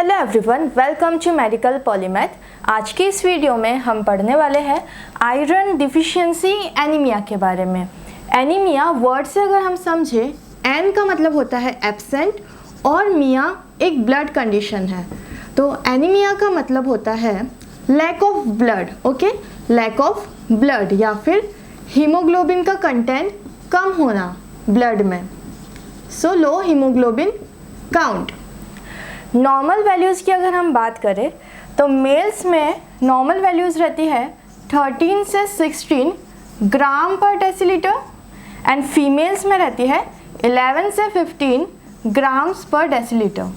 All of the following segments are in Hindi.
Hello everyone, welcome to medical polymath. आज की इस वीडियो में हम पढ़ने वाले हैं आयरन डिफिशियंसी एनीमिया के बारे में। एनीमिया वर्ड से अगर हम समझे, एन का मतलब होता है एब्सेंट और मिया एक ब्लड कंडीशन है, तो एनीमिया का मतलब होता है lack of blood. Okay, lack of blood या फिर हीमोग्लोबिन का कंटेंट कम होना ब्लड में, so low haemoglobin count. Normal values की अगर हम बात करें तो मेल्स में नॉर्मल वैल्यूज़ रहती है 13 से 16 ग्राम पर डेसीलीटर एंड फीमेल्स में रहती है 11 से 15 ग्राम्स पर डेसीलीटर।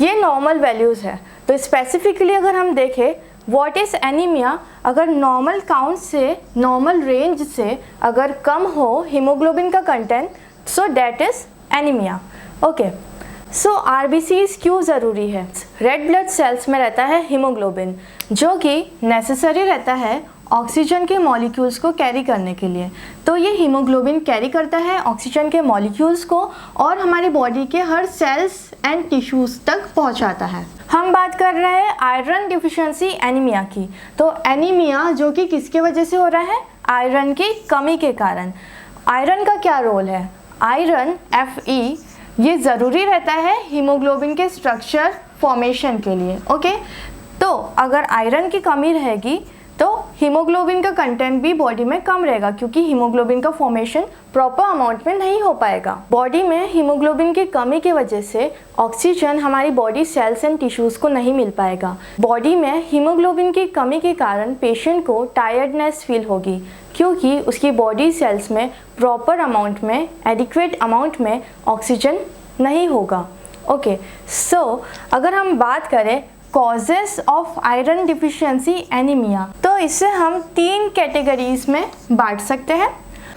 ये नॉर्मल वैल्यूज़ है। तो स्पेसिफिकली अगर हम देखें व्हाट इज़ एनीमिया, अगर नॉर्मल काउंट से, नॉर्मल रेंज से अगर कम हो हीमोग्लोबिन का content, so that is anaemia. Okay, so RBCs क्यों ज़रूरी है? रेड ब्लड सेल्स में रहता है हीमोग्लोबिन, जो कि नेसेसरी रहता है ऑक्सीजन के मॉलिक्यूल्स को कैरी करने के लिए। तो ये हीमोग्लोबिन कैरी करता है ऑक्सीजन के मॉलिक्यूल्स को और हमारी बॉडी के हर सेल्स एंड टिश्यूज़ तक पहुंचाता है। हम बात कर रहे हैं आयरन डिफिशिएंसी एनीमिया की। तो एनीमिया जो कि किसके वजह से हो रहा है? आयरन की कमी के कारण। आयरन का क्या रोल है? आयरन Fe ये ज़रूरी रहता है हीमोग्लोबिन के स्ट्रक्चर फॉर्मेशन के लिए। ओके, तो अगर आयरन की कमी रहेगी तो हीमोग्लोबिन का कंटेंट भी बॉडी में कम रहेगा, क्योंकि हीमोग्लोबिन का फॉर्मेशन प्रॉपर अमाउंट में नहीं हो पाएगा। बॉडी में हीमोग्लोबिन की कमी की वजह से ऑक्सीजन हमारी बॉडी सेल्स एंड टिश्यूज़ को नहीं मिल पाएगा। बॉडी में हीमोग्लोबिन की कमी के कारण पेशेंट को टायर्डनेस फील होगी, क्योंकि उसकी बॉडी सेल्स में प्रॉपर अमाउंट में, एडिक्वेट अमाउंट में ऑक्सीजन नहीं होगा। ओके, सो अगर हम बात करें causes of iron deficiency anaemia, तो इसे हम 3 कैटेगरीज में बांट सकते हैं।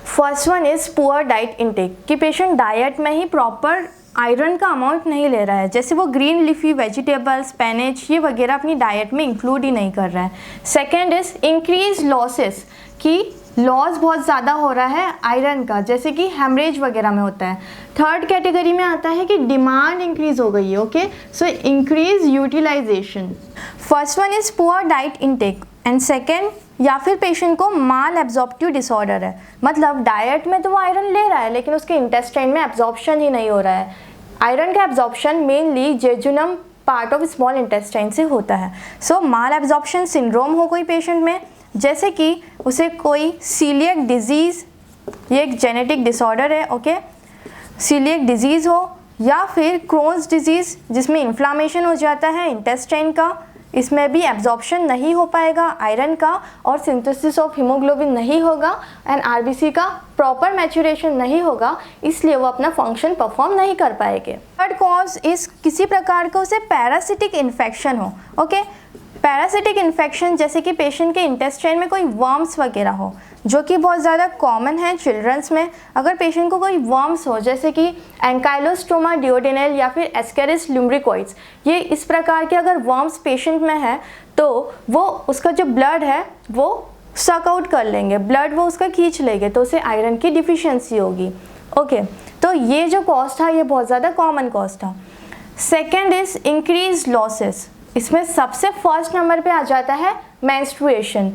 First one is poor diet intake, कि पेशेंट डाइट में ही प्रॉपर आयरन का अमाउंट नहीं ले रहा है, जैसे वो ग्रीन लीफी वेजिटेबल्स, स्पेनेज ये वगैरह अपनी डाइट में इंक्लूड ही नहीं कर रहा है। सेकेंड इज़ इंक्रीज लॉसेस, कि लॉस बहुत ज़्यादा हो रहा है आयरन का, जैसे कि हेमरेज वगैरह में होता है। थर्ड कैटेगरी में आता है कि डिमांड इंक्रीज हो गई है। Okay, so increase utilization. First one is poor diet intake and second, या फिर पेशेंट को माल एब्जॉर्प्टिव डिसऑर्डर है, मतलब डाइट में तो वो आयरन ले रहा है लेकिन उसके इंटेस्टाइन में एब्जॉर्प्शन ही नहीं हो रहा है। आयरन का absorption mainly jejunum part of small intestine से होता है। सो माल एब्जॉर्प्शन सिंड्रोम हो कोई पेशेंट में, जैसे कि उसे कोई सीलियक डिजीज़, ये एक जेनेटिक डिसऑर्डर है। ओके, सीलियक डिजीज़ हो या फिर क्रोन्स डिजीज़ जिसमें इन्फ्लामेशन हो जाता है इंटेस्टाइन का, इसमें भी एब्जॉर्प्शन नहीं हो पाएगा आयरन का और सिंथेसिस ऑफ हीमोग्लोबिन नहीं होगा एंड आरबीसी का प्रॉपर मैच्योरेशन नहीं होगा, इसलिए वो अपना फंक्शन परफॉर्म नहीं कर पाएंगे। थर्ड कॉज इस किसी प्रकार का उसे पैरासिटिक इन्फेक्शन हो। ओके, पैरासिटिक इन्फेक्शन जैसे कि पेशेंट के इंटेस्टाइन में कोई वर्म्स वगैरह हो, जो कि बहुत ज़्यादा कॉमन है चिल्ड्रंस में। अगर पेशेंट को कोई वर्म्स हो, जैसे कि एंकाइलोस्टोमा डिओडेनल या फिर एस्केरिस लुम्ब्रिकोइड्स, ये इस प्रकार के अगर वर्म्स पेशेंट में है तो वो उसका जो ब्लड है वो सक आउट कर लेंगे, ब्लड वो उसका खींच लेंगे, तो उसे आयरन की डिफिशियंसी होगी। ओके, तो ये जो कॉज था ये बहुत ज़्यादा कॉमन कॉज था। सेकेंड इज़ इंक्रीज लॉसेस, इसमें सबसे फर्स्ट नंबर पे आ जाता है मेंस्ट्रुएशन।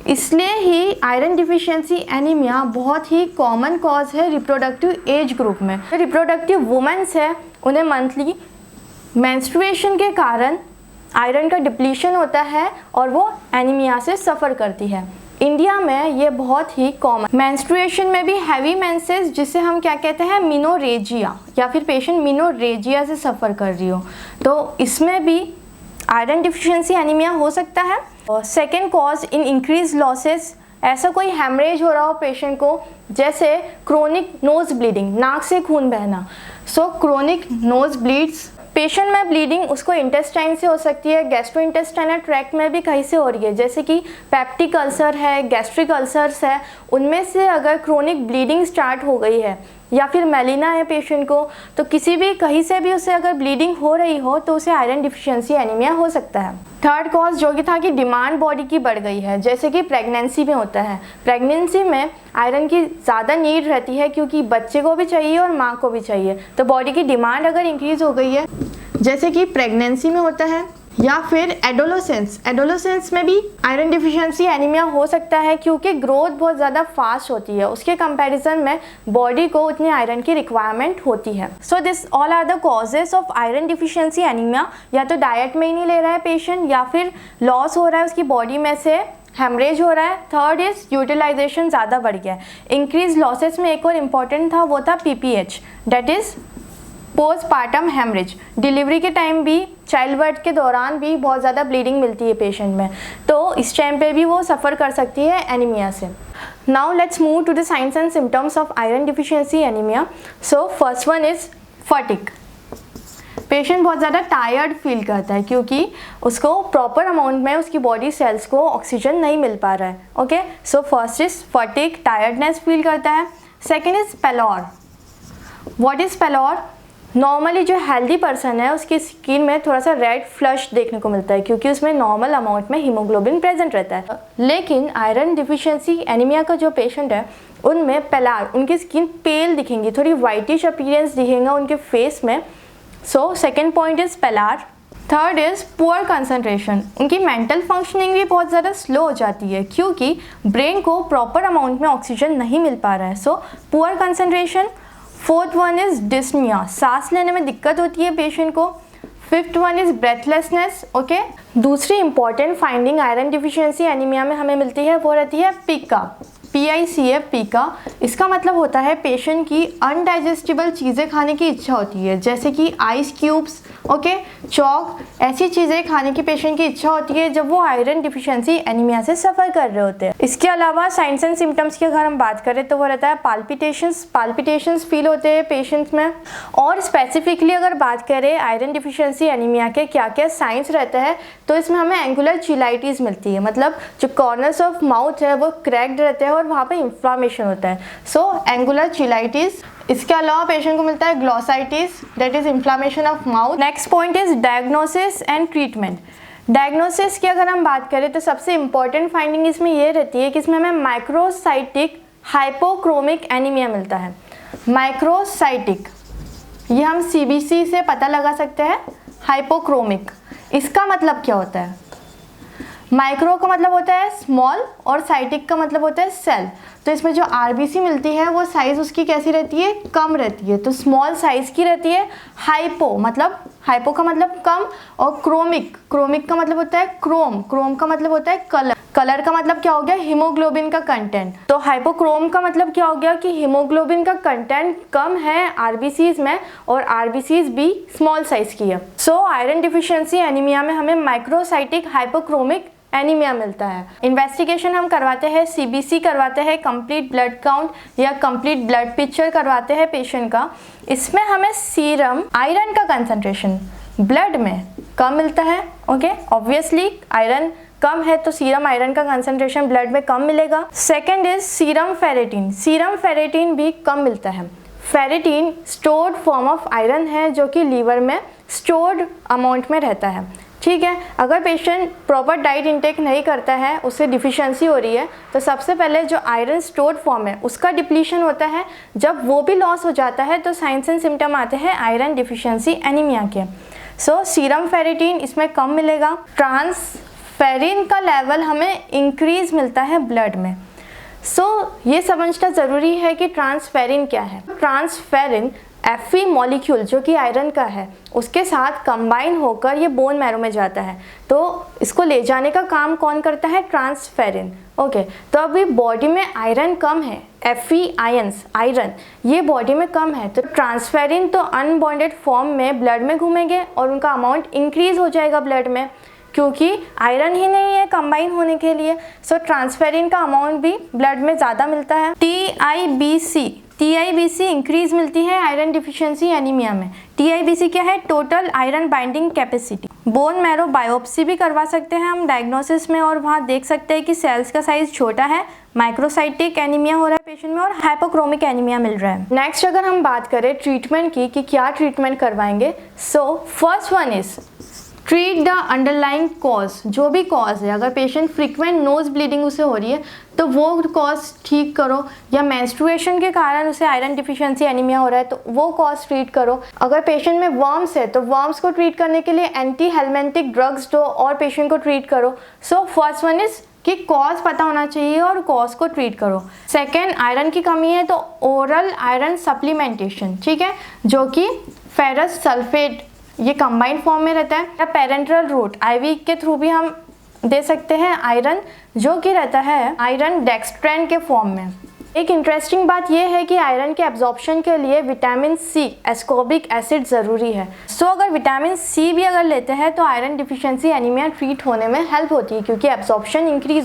इसलिए ही आयरन डिफिशियंसी एनीमिया बहुत ही कॉमन कॉज है रिप्रोडक्टिव एज ग्रुप में। रिप्रोडक्टिव वुमेन्स है, उन्हें मंथली मेंस्ट्रुएशन के कारण आयरन का डिप्लीशन होता है और वो एनीमिया से सफ़र करती है। इंडिया में ये बहुत ही कॉमन। मेंस्ट्रुएशन में भी हैवी मेंसेस, जिसे हम क्या कहते हैं मिनोरेजिया, या फिर पेशेंट मिनोरेजिया से सफ़र कर रही हो, तो इसमें भी आयरन डिफिशिएंसी एनीमिया हो सकता है। और second cause in increase losses, ऐसा कोई हेमरेज हो रहा हो पेशेंट को, जैसे क्रोनिक नोज ब्लीडिंग, नाक से खून बहना। सो क्रोनिक नोज ब्लीड्स, पेशेंट में ब्लीडिंग उसको इंटेस्टाइन से हो सकती है, गैस्ट्रो इंटेस्टाइनल ट्रैक्ट में भी कहीं से हो रही है, जैसे कि पेप्टिक अल्सर है, गैस्ट्रिक अल्सर्स है, उनमें से अगर क्रोनिक ब्लीडिंग स्टार्ट हो गई है या फिर मेलिना है पेशेंट को, तो किसी भी कहीं से भी उसे अगर ब्लीडिंग हो रही हो तो उसे आयरन डिफिशियंसी एनीमिया हो सकता है। थर्ड कॉज जो कि था कि डिमांड बॉडी की बढ़ गई है, जैसे कि प्रेगनेंसी में होता है। प्रेगनेंसी में आयरन की ज़्यादा नीड रहती है क्योंकि बच्चे को भी चाहिए और माँ को भी चाहिए, तो बॉडी की डिमांड अगर इंक्रीज़ हो गई है, जैसे कि प्रेगनेंसी में होता है, या फिर एडोलेसेंस में भी आयरन डिफिशियंसी एनीमिया हो सकता है क्योंकि ग्रोथ बहुत ज़्यादा फास्ट होती है, उसके कंपैरिजन में बॉडी को उतनी आयरन की रिक्वायरमेंट होती है। So this all are the causes of iron deficiency anaemia. या तो डाइट में ही नहीं ले रहा है पेशेंट, या फिर लॉस हो रहा है उसकी बॉडी में से, हेमरेज हो रहा है। थर्ड इज यूटिलाइजेशन ज़्यादा बढ़ गया है। इंक्रीज लॉसेस में एक और इम्पॉर्टेंट था, वो था PPH, that is postpartum haemorrhage. Delivery के टाइम भी, चाइल्ड बर्थ के दौरान भी बहुत ज़्यादा ब्लीडिंग मिलती है पेशेंट में, तो इस टाइम पे भी वो सफ़र कर सकती है एनीमिया से। Now let's move to the signs and symptoms of iron deficiency anaemia. So first one is fatigue. Patient बहुत ज़्यादा टायर्ड फील करता है क्योंकि उसको प्रॉपर अमाउंट में उसकी बॉडी सेल्स को ऑक्सीजन नहीं मिल पा रहा है। Okay, so first is fatigue, tiredness feel करता है। Second is pallor. What is pallor? Normally जो हेल्दी पर्सन है उसकी स्किन में थोड़ा सा रेड फ्लश देखने को मिलता है क्योंकि उसमें नॉर्मल अमाउंट में हीमोग्लोबिन प्रेजेंट रहता है। लेकिन आयरन डिफिशियंसी एनीमिया का जो पेशेंट है उनमें पेलार, उनकी स्किन पेल दिखेंगी, थोड़ी वाइटिश अपीयरेंस दिखेगा उनके फेस में। So second point is pillar. Third is poor concentration. उनकी मेंटल फंक्शनिंग भी बहुत ज़्यादा स्लो हो जाती है क्योंकि ब्रेन को प्रॉपर अमाउंट में ऑक्सीजन नहीं मिल पा रहा है। So poor concentration. Fourth one is dyspnoea, सांस लेने में दिक्कत होती है पेशेंट को। Fifth one is breathlessness. Okay, दूसरी important finding iron deficiency anaemia में हमें मिलती है वो रहती है पीका, PICA, पीका। इसका मतलब होता है पेशेंट की अनडाइजेस्टिबल चीज़ें खाने की इच्छा होती है, जैसे कि आइस क्यूब्स, ओके, चॉक, ऐसी चीज़ें खाने की पेशेंट की इच्छा होती है जब वो आयरन डिफिशियंसी एनीमिया से सफ़र कर रहे होते हैं। इसके अलावा साइंस एंड सिम्टम्स की अगर हम बात करें तो वो रहता है पाल्पिटेशंस फील होते हैं पेशेंट्स में। और स्पेसिफिकली अगर बात करें आयरन डिफिशियंसी एनीमिया के क्या क्या साइंस रहते हैं तो इसमें हमें एंगुलर चिलाइटिस मिलती है, मतलब जो कॉर्नर्स ऑफ माउथ है वो क्रैक्ड रहते हैं और वहाँ पे इन्फ्लामेशन होता है। So angular cheilitis. इसके अलावा पेशेंट को मिलता है glossitis, that is inflammation of mouth. Next point is diagnosis and treatment. Diagnosis की अगर हम बात करें तो सबसे इंपॉर्टेंट फाइंडिंग इसमें ये रहती है कि इसमें हमें माइक्रोसाइटिक हाइपोक्रोमिक एनीमिया मिलता है। माइक्रोसाइटिक ये हम CBC से पता लगा सकते हैं। हाइपोक्रोमिक इसका मतलब क्या होता है? माइक्रो का मतलब होता है स्मॉल और साइटिक का मतलब होता है सेल। तो इसमें जो RBC मिलती है वो साइज़ उसकी कैसी रहती है? कम रहती है, तो स्मॉल साइज़ की रहती है। हाइपो का मतलब कम, और क्रोमिक का मतलब होता है क्रोम का मतलब होता है कलर का मतलब क्या हो गया? हीमोग्लोबिन का कंटेंट। तो हाइपोक्रोम का मतलब क्या हो गया कि हीमोग्लोबिन का कंटेंट कम है RBCs में और RBCs भी स्मॉल साइज की है। सो आयरन डिफिशियंसी एनीमिया में हमें माइक्रोसाइटिक हाइपोक्रोमिक एनीमिया मिलता है। इन्वेस्टिगेशन हम करवाते हैं, CBC करवाते हैं, कंप्लीट ब्लड काउंट या कंप्लीट ब्लड पिक्चर करवाते हैं पेशेंट का। इसमें हमें सीरम आयरन का कंसंट्रेशन ब्लड में कम मिलता है। ओके, ऑब्वियसली आयरन कम है तो सीरम आयरन का कंसंट्रेशन ब्लड में कम मिलेगा। सेकेंड इज सीरम फेरेटिन भी कम मिलता है। Ferritin stored form of iron है जो कि लीवर में स्टोर्ड अमाउंट में रहता है। ठीक है, अगर पेशेंट प्रॉपर डाइट इंटेक नहीं करता है, उससे डिफिशियंसी हो रही है, तो सबसे पहले जो आयरन स्टोर्ड फॉर्म है उसका डिप्लीशन होता है। जब वो भी लॉस हो जाता है तो साइंस एंड सिम्टम आते हैं आयरन डिफिशियंसी एनीमिया के। सो सीरम फेरेटिन इसमें कम मिलेगा। ट्रांसफेरिन का लेवल हमें इंक्रीज मिलता है ब्लड में। ये समझना ज़रूरी है कि ट्रांसफेरिन क्या है। ट्रांसफेरिन Fe मॉलिक्यूल जो कि आयरन का है उसके साथ कंबाइन होकर ये बोन मैरो में जाता है, तो इसको ले जाने का काम कौन करता है? ट्रांसफेरिन। ओके, तो अभी बॉडी में आयरन कम है, Fe आयंस आयरन ये बॉडी में कम है, तो ट्रांसफेरिन तो अनबॉन्डेड फॉर्म में ब्लड में घूमेंगे और उनका अमाउंट इंक्रीज हो जाएगा ब्लड में, क्योंकि आयरन ही नहीं है कंबाइन होने के लिए। ट्रांसफेरिन का अमाउंट भी ब्लड में ज़्यादा मिलता है। TIBC इंक्रीज मिलती है आयरन डिफिशियंसी एनीमिया में। TIBC क्या है? Total iron binding capacity. Bone marrow biopsy भी करवा सकते हैं हम डायग्नोसिस में, और वहाँ देख सकते हैं कि सेल्स का साइज छोटा है, माइक्रोसाइटिक एनीमिया हो रहा है पेशेंट में और हाइपोक्रोमिक एनीमिया मिल रहा है। नेक्स्ट अगर हम बात करें ट्रीटमेंट की कि क्या ट्रीटमेंट करवाएंगे, सो first one is treat the underlying cause. जो भी कॉज है, अगर पेशेंट फ्रीक्वेंट नोज ब्लीडिंग उसे हो रही है तो वो कॉज ठीक करो, या मेंस्ट्रुएशन के कारण उसे आयरन डिफिशिएंसी एनीमिया हो रहा है तो वो कॉज ट्रीट करो। अगर पेशेंट में वर्म्स है तो वर्म्स को ट्रीट करने के लिए एंटी हेलमिंथिक ड्रग्स दो और पेशेंट को ट्रीट करो। सो फर्स्ट वन इज कि कॉज पता होना चाहिए और कॉज को ट्रीट करो। सेकेंड, आयरन की कमी है तो ओरल आयरन सप्लीमेंटेशन, ठीक है, जो कि फेरस सल्फेट ये कंबाइंड फॉर्म में रहता है, या पेरेंटल रूट आईवी के थ्रू भी हम दे सकते हैं आयरन, जो कि रहता है आयरन डेक्सट्रेन के फॉर्म में। एक इंटरेस्टिंग बात यह है कि आयरन के एब्जॉर्प्शन के लिए विटामिन सी एस्कॉर्बिक एसिड ज़रूरी है। सो अगर विटामिन सी भी अगर लेते हैं तो आयरन डिफिशिएंसी एनीमिया ट्रीट होने में हेल्प होती है, क्योंकि एब्जॉर्प्शन इंक्रीज